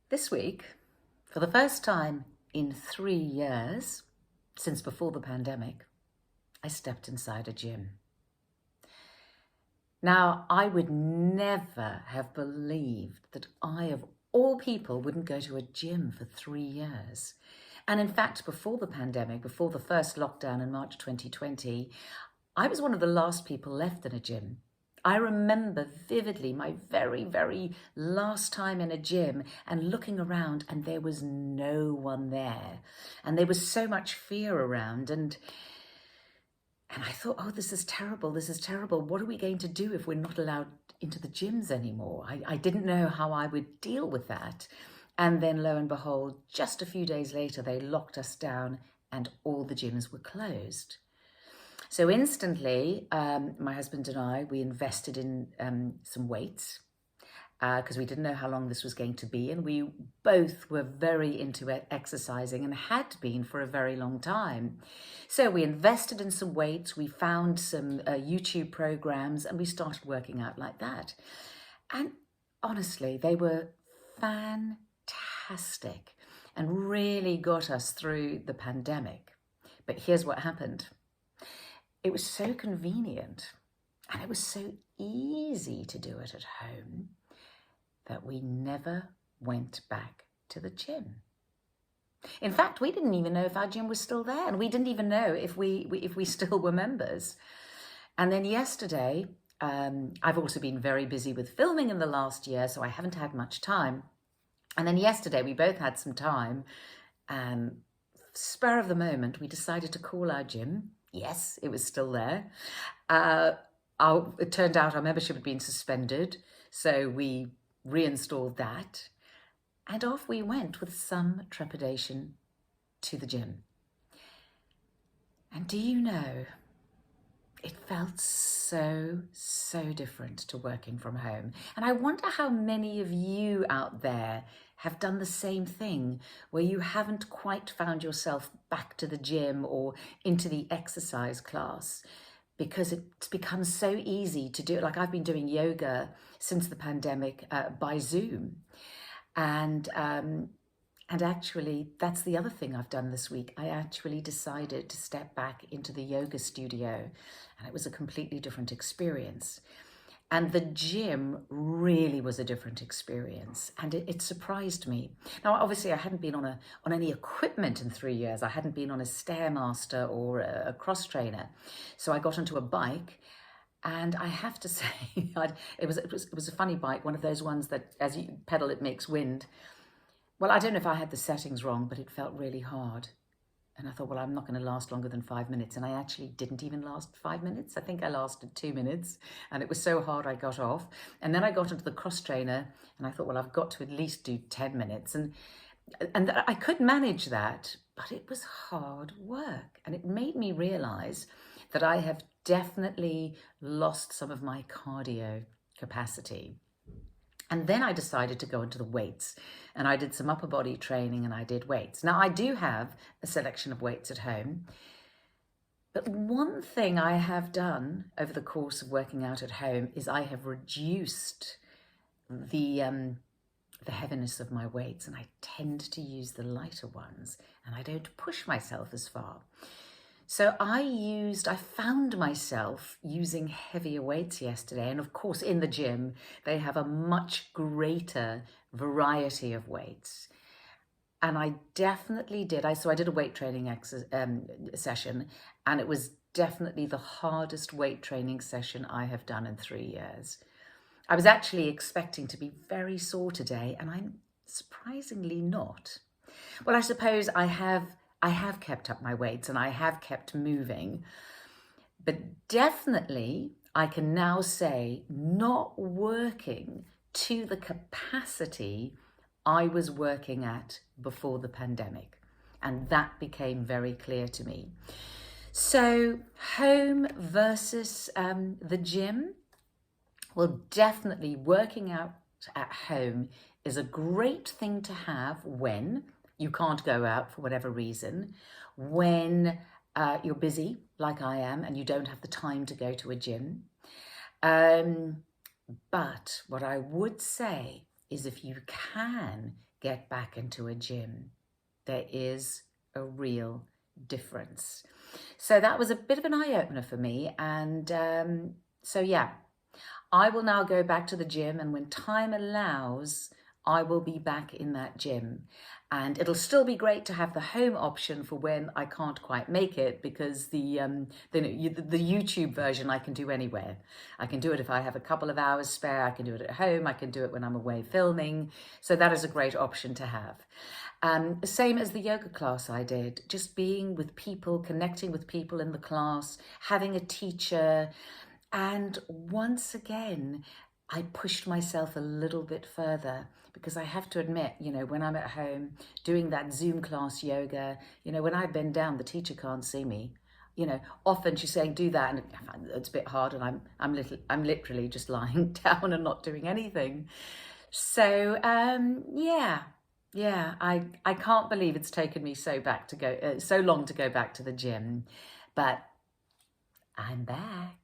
This week, for the first time in 3 years, since before the pandemic, I stepped inside a gym. Now, I would never have believed that I, of all people, wouldn't go to a gym for 3 years. And in fact, before the pandemic, before the first lockdown in March 2020, I was one of the last people left in a gym. I remember vividly my very, very last time in a gym and looking around, and there was no one there. And there was so much fear around. And I thought, oh, this is terrible. This is terrible. What are we going to do if we're not allowed into the gyms anymore? I didn't know how I would deal with that. And then lo and behold, just a few days later, they locked us down and all the gyms were closed. So instantly, my husband and I, we invested in some weights because we didn't know how long this was going to be. And we both were very into exercising and had been for a very long time. So we invested in some weights, we found some YouTube programs, and we started working out like that. And honestly, they were fantastic and really got us through the pandemic. But here's what happened. It was so convenient and it was so easy to do it at home that we never went back to the gym. In fact, we didn't even know if our gym was still there, and we didn't even know if we still were members. And then yesterday, I've also been very busy with filming in the last year, so I haven't had much time. And then yesterday, we both had some time, and spur of the moment, we decided to call our gym. Yes, it was still there. It turned out our membership had been suspended, so we reinstalled that, and off we went with some trepidation to the gym. And do you know, it felt so different to working from home. And I wonder how many of you out there have done the same thing, where you haven't quite found yourself back to the gym or into the exercise class, because it's become so easy to do it. Like I've been doing yoga since the pandemic by Zoom. And actually, that's the other thing I've done this week. I actually decided to step back into the yoga studio, and it was a completely different experience. And the gym really was a different experience, and it surprised me. Now, obviously, I hadn't been on any equipment in 3 years. I hadn't been on a Stairmaster or a cross trainer, so I got onto a bike, and I have to say, it was a funny bike, one of those ones that as you pedal, it makes wind. Well, I don't know if I had the settings wrong, but it felt really hard. And I thought, well, I'm not going to last longer than 5 minutes. And I actually didn't even last 5 minutes. I think I lasted 2 minutes. And it was so hard I got off. And then I got into the cross trainer and I thought, well, I've got to at least do 10 minutes. And I could manage that, but it was hard work. And it made me realize that I have definitely lost some of my cardio capacity. And then I decided to go into the weights, and I did some upper body training and I did weights. Now, I do have a selection of weights at home, but one thing I have done over the course of working out at home is I have reduced the heaviness of my weights, and I tend to use the lighter ones, and I don't push myself as far. So I found myself using heavier weights yesterday. And of course, in the gym, they have a much greater variety of weights. And I definitely did. So I did a weight training session, and it was definitely the hardest weight training session I have done in 3 years. I was actually expecting to be very sore today, and I'm surprisingly not. Well, I suppose I have kept up my weights and I have kept moving, but definitely I can now say not working to the capacity I was working at before the pandemic. And that became very clear to me. So home versus the gym. Well, definitely working out at home is a great thing to have when you can't go out for whatever reason, when you're busy like I am and you don't have the time to go to a gym. But what I would say is if you can get back into a gym, there is a real difference. So that was a bit of an eye-opener for me. And so yeah, I will now go back to the gym, and when time allows, I will be back in that gym. And it'll still be great to have the home option for when I can't quite make it, because the YouTube version I can do anywhere. I can do it if I have a couple of hours spare. I can do it at home. I can do it when I'm away filming. So that is a great option to have. Same as the yoga class I did, just being with people, connecting with people in the class, having a teacher. And once again, I pushed myself a little bit further, because I have to admit, you know, when I'm at home doing that Zoom class yoga, you know, when I bend down, the teacher can't see me. You know, often she's saying, do that, and it's a bit hard, and I'm literally just lying down and not doing anything. So yeah, I can't believe it's taken me so long to go back to the gym, but I'm back.